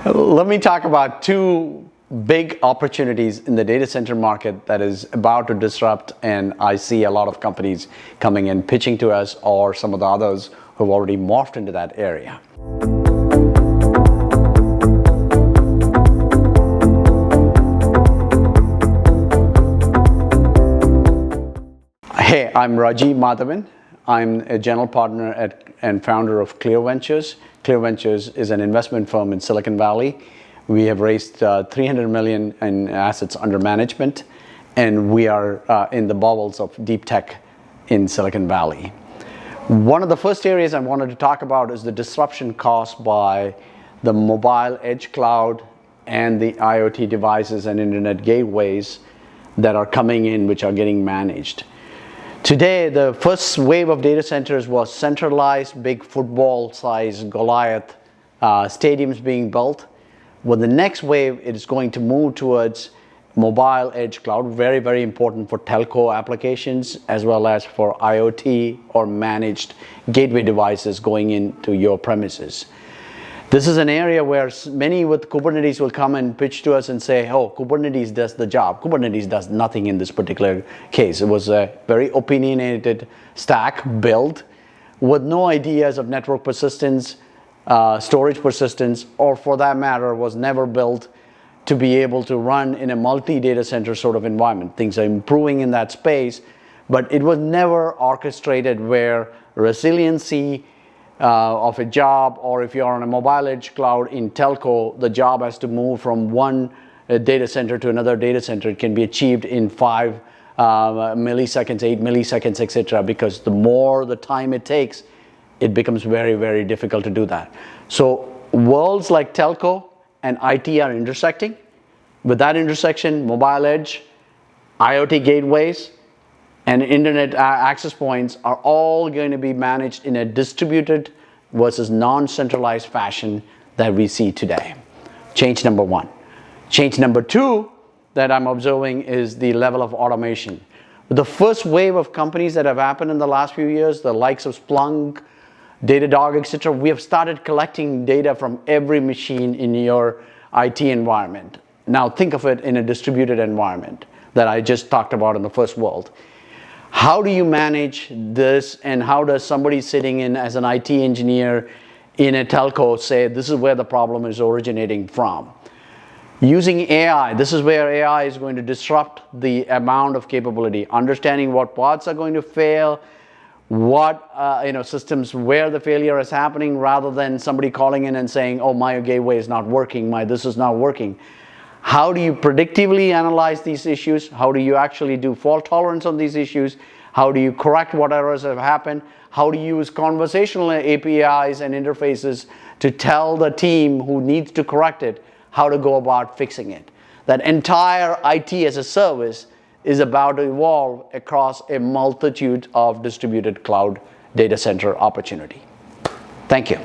Let me talk about two big opportunities in the data center market that is about to disrupt, and I see a lot of companies coming in pitching to us, or some of the others who have already morphed into that area. Hey, I'm Rajeev Madhavan. I'm a general partner and founder of Clear Ventures. Clear Ventures is an investment firm in Silicon Valley. We have raised $300 million in assets under management, and we are in the bowels of deep tech in Silicon Valley. One of the first areas I wanted to talk about is the disruption caused by the mobile edge cloud and the IoT devices and internet gateways that are coming in, which are getting managed. Today, the first wave of data centers was centralized, big football-sized Goliath stadiums being built. Well, the next wave is going to move towards mobile edge cloud, very, very important for telco applications, as well as for IoT or managed gateway devices going into your premises. This is an area where many with Kubernetes will come and pitch to us and say, oh, Kubernetes does the job. Kubernetes does nothing in this particular case. It was a very opinionated stack built with no ideas of network persistence, storage persistence, or for that matter, was never built to be able to run in a multi-data center sort of environment. Things are improving in that space, but it was never orchestrated where resiliency of a job, or if you're on a mobile edge cloud in telco, the job has to move from one data center to another data center. It can be achieved in 5 milliseconds, 8 milliseconds, etc. Because the more the time it takes, it becomes very, very difficult to do that. So worlds like telco and IT are intersecting. With that intersection, mobile edge, IoT gateways, and internet access points are all going to be managed in a distributed versus non-centralized fashion that we see today. Change number one. Change number two that I'm observing is the level of automation. The first wave of companies that have happened in the last few years, the likes of Splunk, Datadog, etc., we have started collecting data from every machine in your IT environment. Now think of it in a distributed environment that I just talked about in the first world. How do you manage this, and how does somebody sitting in as an IT engineer in a telco say this is where the problem is originating from? Using AI, this is where AI is going to disrupt the amount of capability, understanding what parts are going to fail, what systems where the failure is happening, rather than somebody calling in and saying, oh, my gateway is not working, this is not working. How do you predictively analyze these issues? How do you actually do fault tolerance on these issues? How do you correct what errors have happened? How do you use conversational APIs and interfaces to tell the team who needs to correct it how to go about fixing it? That entire IT as a service is about to evolve across a multitude of distributed cloud data center opportunity. Thank you.